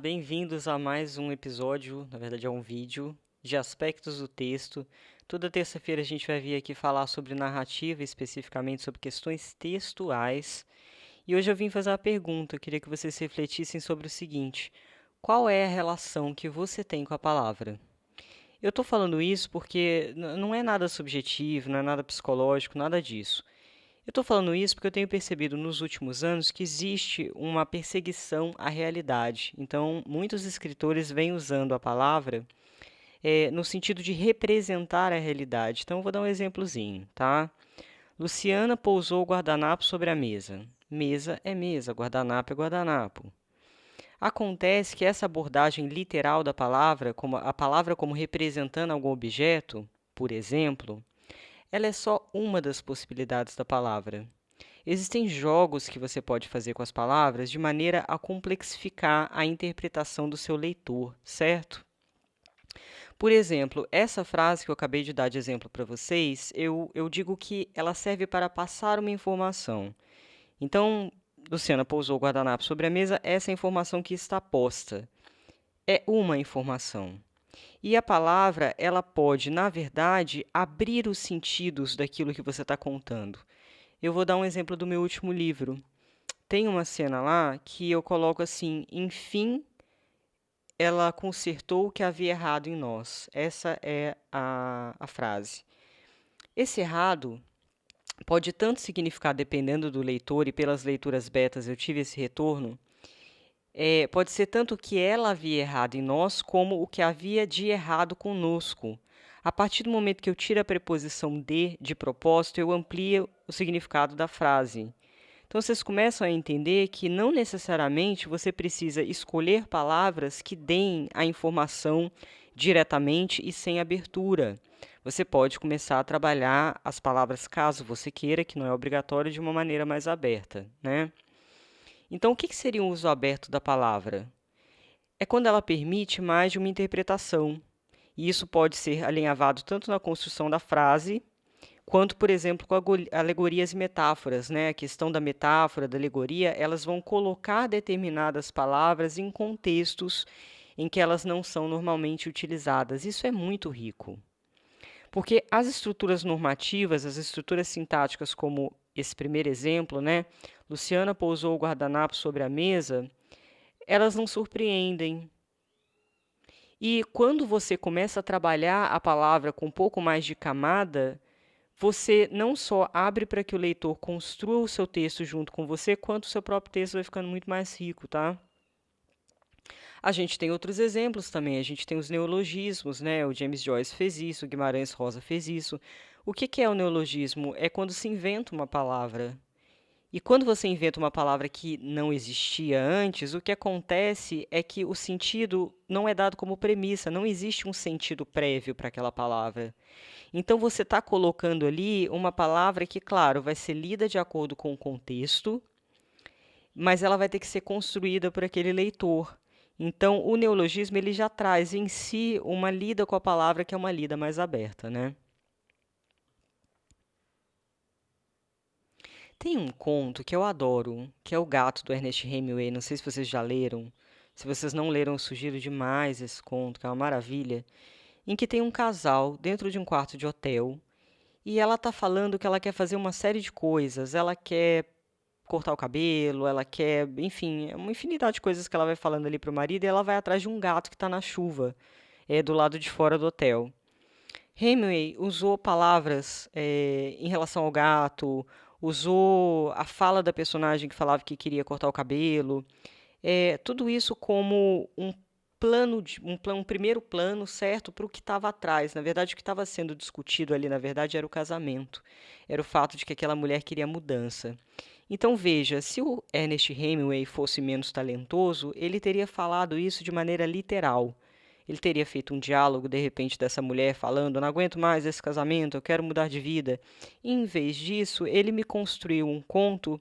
bem-vindos a mais um episódio, na verdade é um vídeo, de aspectos do texto. Toda terça-feira a gente vai vir aqui falar sobre narrativa, especificamente sobre questões textuais. E hoje eu vim fazer uma pergunta, eu queria que vocês refletissem sobre o seguinte: qual é a relação que você tem com a palavra? Eu estou falando isso porque não é nada subjetivo, não é nada psicológico, nada disso. Eu estou falando isso porque eu tenho percebido nos últimos anos que existe uma perseguição à realidade. Então, muitos escritores vêm usando a palavra no sentido de representar a realidade. Então, eu vou dar um exemplozinho, tá? Luciana pousou o guardanapo sobre a mesa. Mesa é mesa, guardanapo é guardanapo. Acontece que essa abordagem literal da palavra, como a palavra como representando algum objeto, por exemplo, ela é só uma das possibilidades da palavra. Existem jogos que você pode fazer com as palavras de maneira a complexificar a interpretação do seu leitor, certo? Por exemplo, essa frase que eu acabei de dar de exemplo para vocês, eu digo que ela serve para passar uma informação. Então, Luciana pousou o guardanapo sobre a mesa, essa é a informação que está posta. É uma informação. E a palavra, ela pode, na verdade, abrir os sentidos daquilo que você está contando. Eu vou dar um exemplo do meu último livro. Tem uma cena lá que eu coloco assim: enfim, ela consertou o que havia errado em nós. Essa é a frase. Esse errado pode tanto significar, dependendo do leitor, e pelas leituras betas eu tive esse retorno, pode ser tanto o que ela havia errado em nós, como o que havia de errado conosco. A partir do momento que eu tiro a preposição de propósito, eu amplio o significado da frase. Então, vocês começam a entender que não necessariamente você precisa escolher palavras que deem a informação diretamente e sem abertura. Você pode começar a trabalhar as palavras, caso você queira, que não é obrigatório, de uma maneira mais aberta, né? Então, o que seria um uso aberto da palavra? É quando ela permite mais de uma interpretação. E isso pode ser alinhavado tanto na construção da frase, quanto, por exemplo, com alegorias e metáforas, né? A questão da metáfora, da alegoria, elas vão colocar determinadas palavras em contextos em que elas não são normalmente utilizadas. Isso é muito rico, porque as estruturas normativas, as estruturas sintáticas, como esse primeiro exemplo, né? Luciana pousou o guardanapo sobre a mesa, elas não surpreendem. E quando você começa a trabalhar a palavra com um pouco mais de camada, você não só abre para que o leitor construa o seu texto junto com você, quanto o seu próprio texto vai ficando muito mais rico, tá? A gente tem outros exemplos também, a gente tem os neologismos, né? O James Joyce fez isso, o Guimarães Rosa fez isso. O que é o neologismo? É quando se inventa uma palavra. E quando você inventa uma palavra que não existia antes, o que acontece é que o sentido não é dado como premissa, não existe um sentido prévio para aquela palavra. Então, você está colocando ali uma palavra que, claro, vai ser lida de acordo com o contexto, mas ela vai ter que ser construída por aquele leitor. Então, o neologismo ele já traz em si uma lida com a palavra que é uma lida mais aberta, né? Tem um conto que eu adoro, que é O Gato, do Ernest Hemingway. Não sei se vocês já leram. Se vocês não leram, eu sugiro demais esse conto, que é uma maravilha. Em que tem um casal dentro de um quarto de hotel e ela está falando que ela quer fazer uma série de coisas. Ela quer cortar o cabelo, ela quer, enfim, é uma infinidade de coisas que ela vai falando ali para o marido e ela vai atrás de um gato que está na chuva, do lado de fora do hotel. Hemingway usou palavras em relação ao gato, usou a fala da personagem que falava que queria cortar o cabelo, tudo isso como um um primeiro plano, certo, para o que estava atrás. Na verdade, o que estava sendo discutido ali, na verdade, era o casamento. Era o fato de que aquela mulher queria mudança. Então, veja, se o Ernest Hemingway fosse menos talentoso, ele teria falado isso de maneira literal. Ele teria feito um diálogo, de repente, dessa mulher falando: não aguento mais esse casamento, eu quero mudar de vida. E, em vez disso, ele me construiu um conto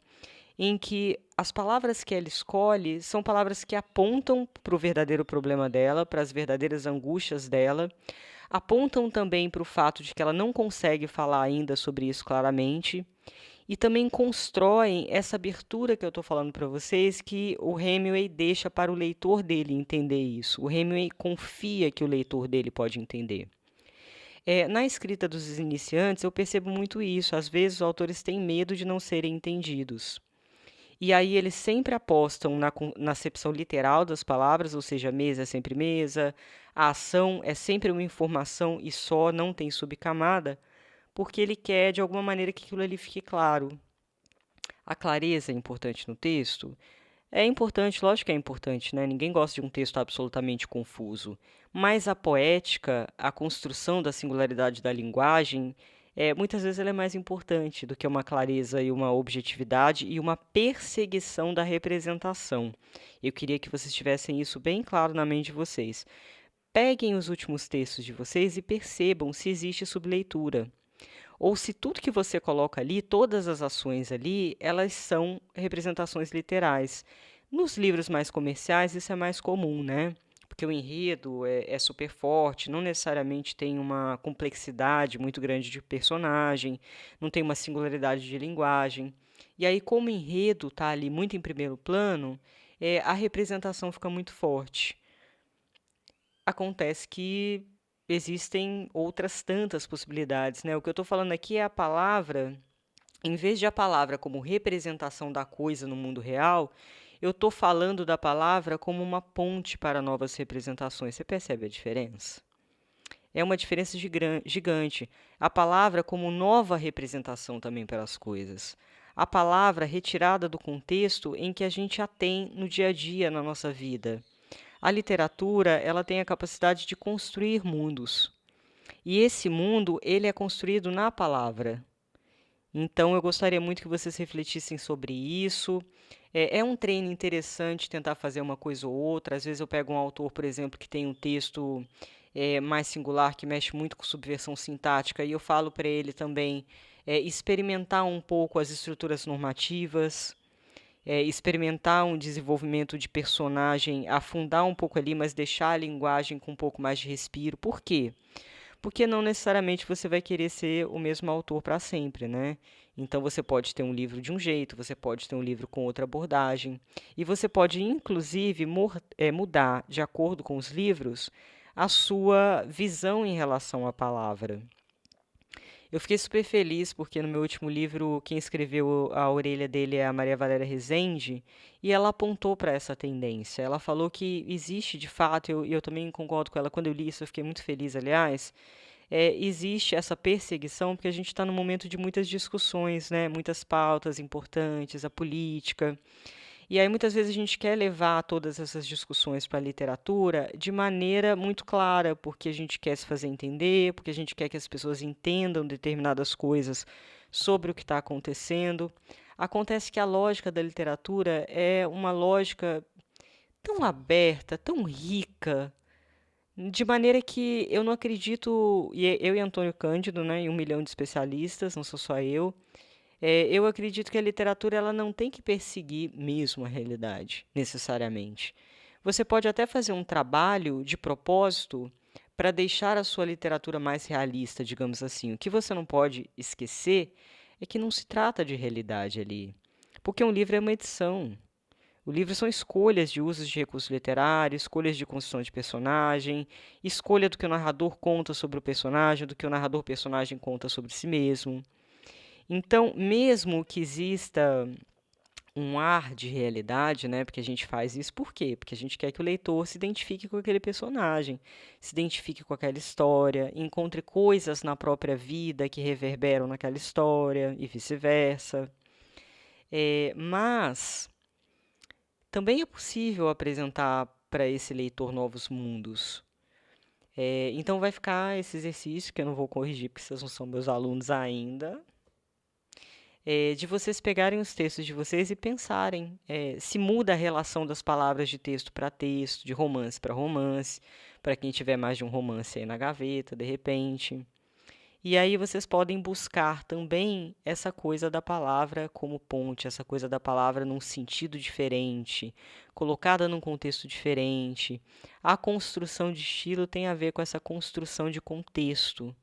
em que as palavras que ela escolhe são palavras que apontam para o verdadeiro problema dela, para as verdadeiras angústias dela, apontam também para o fato de que ela não consegue falar ainda sobre isso claramente, e também constroem essa abertura que eu estou falando para vocês, que o Hemingway deixa para o leitor dele entender isso. O Hemingway confia que o leitor dele pode entender. Na escrita dos iniciantes, eu percebo muito isso. Às vezes, os autores têm medo de não serem entendidos. E aí eles sempre apostam na acepção literal das palavras, ou seja, mesa é sempre mesa, a ação é sempre uma informação e só, não tem subcamada, porque ele quer, de alguma maneira, que aquilo ali fique claro. A clareza é importante no texto? É importante, lógico que é importante, né? Ninguém gosta de um texto absolutamente confuso. Mas a poética, a construção da singularidade da linguagem, muitas vezes ela é mais importante do que uma clareza e uma objetividade e uma perseguição da representação. Eu queria que vocês tivessem isso bem claro na mente de vocês. Peguem os últimos textos de vocês e percebam se existe subleitura. Ou se tudo que você coloca ali, todas as ações ali, elas são representações literais. Nos livros mais comerciais, isso é mais comum, né? Porque o enredo é super forte, não necessariamente tem uma complexidade muito grande de personagem, não tem uma singularidade de linguagem. E aí, como o enredo está ali muito em primeiro plano, a representação fica muito forte. Acontece que existem outras tantas possibilidades, né? O que eu estou falando aqui é a palavra, em vez de a palavra como representação da coisa no mundo real, eu estou falando da palavra como uma ponte para novas representações. Você percebe a diferença? É uma diferença gigante. A palavra como nova representação também para as coisas. A palavra retirada do contexto em que a gente a tem no dia a dia, na nossa vida. A literatura, ela tem a capacidade de construir mundos. E esse mundo, ele é construído na palavra. Então, eu gostaria muito que vocês refletissem sobre isso. É um treino interessante tentar fazer uma coisa ou outra. Às vezes eu pego um autor, por exemplo, que tem um texto mais singular, que mexe muito com subversão sintática, e eu falo para ele também experimentar um pouco as estruturas normativas, experimentar um desenvolvimento de personagem, afundar um pouco ali, mas deixar a linguagem com um pouco mais de respiro. Por quê? Porque não necessariamente você vai querer ser o mesmo autor para sempre, né? Então você pode ter um livro de um jeito, você pode ter um livro com outra abordagem, e você pode, inclusive, mudar, de acordo com os livros, a sua visão em relação à palavra. Eu fiquei super feliz porque no meu último livro, quem escreveu a orelha dele é a Maria Valéria Rezende, e ela apontou para essa tendência. Ela falou que existe de fato, e eu também concordo com ela, quando eu li isso eu fiquei muito feliz, aliás, existe essa perseguição porque a gente está num momento de muitas discussões, né? Muitas pautas importantes, a política. E aí muitas vezes a gente quer levar todas essas discussões para a literatura de maneira muito clara, porque a gente quer se fazer entender, porque a gente quer que as pessoas entendam determinadas coisas sobre o que está acontecendo. Acontece que a lógica da literatura é uma lógica tão aberta, tão rica, de maneira que eu não acredito, eu e Antônio Cândido, né, e um milhão de especialistas, não sou só eu acredito que a literatura ela não tem que perseguir mesmo a realidade, necessariamente. Você pode até fazer um trabalho de propósito para deixar a sua literatura mais realista, digamos assim. O que você não pode esquecer é que não se trata de realidade ali, porque um livro é uma edição. O livro são escolhas de usos de recursos literários, escolhas de construção de personagem, escolha do que o narrador conta sobre o personagem, do que o narrador-personagem conta sobre si mesmo. Então, mesmo que exista um ar de realidade, né? Porque a gente faz isso por quê? Porque a gente quer que o leitor se identifique com aquele personagem, se identifique com aquela história, encontre coisas na própria vida que reverberam naquela história e vice-versa. Mas também é possível apresentar para esse leitor novos mundos. Então vai ficar esse exercício que eu não vou corrigir porque vocês não são meus alunos ainda, de vocês pegarem os textos de vocês e pensarem se muda a relação das palavras de texto para texto, de romance para romance, para quem tiver mais de um romance aí na gaveta, de repente. E aí vocês podem buscar também essa coisa da palavra como ponte, essa coisa da palavra num sentido diferente, colocada num contexto diferente. A construção de estilo tem a ver com essa construção de contexto.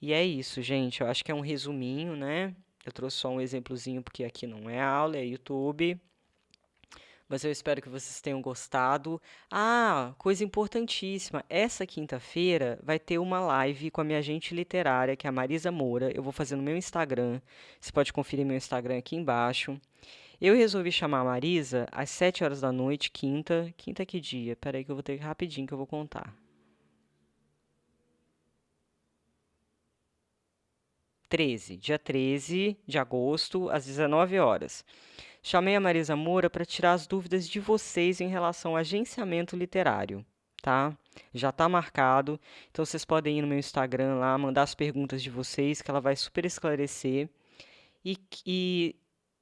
E é isso, gente. Eu acho que é um resuminho, né? Eu trouxe só um exemplozinho porque aqui não é aula, é YouTube. Mas eu espero que vocês tenham gostado. Ah, coisa importantíssima. Essa quinta-feira vai ter uma live com a minha agente literária, que é a Marisa Moura. Eu vou fazer no meu Instagram. Você pode conferir meu Instagram aqui embaixo. Eu resolvi chamar a Marisa às 7 horas da noite, quinta. Quinta que dia? Peraí que eu vou ter rapidinho que eu vou contar. 13, dia 13 de agosto, às 19 horas. Chamei a Marisa Moura para tirar as dúvidas de vocês em relação ao agenciamento literário, tá? Já está marcado, então vocês podem ir no meu Instagram lá, mandar as perguntas de vocês, que ela vai super esclarecer. E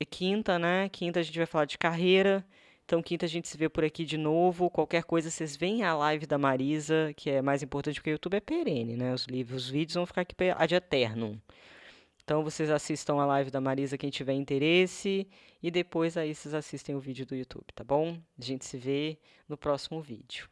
quinta, né? Quinta a gente vai falar de carreira. Então, quinta a gente se vê por aqui de novo. Qualquer coisa, vocês veem a live da Marisa, que é mais importante porque o YouTube é perene, né? Os vídeos vão ficar aqui ad eternum. Então, vocês assistam a live da Marisa, quem tiver interesse, e depois aí vocês assistem o vídeo do YouTube, tá bom? A gente se vê no próximo vídeo.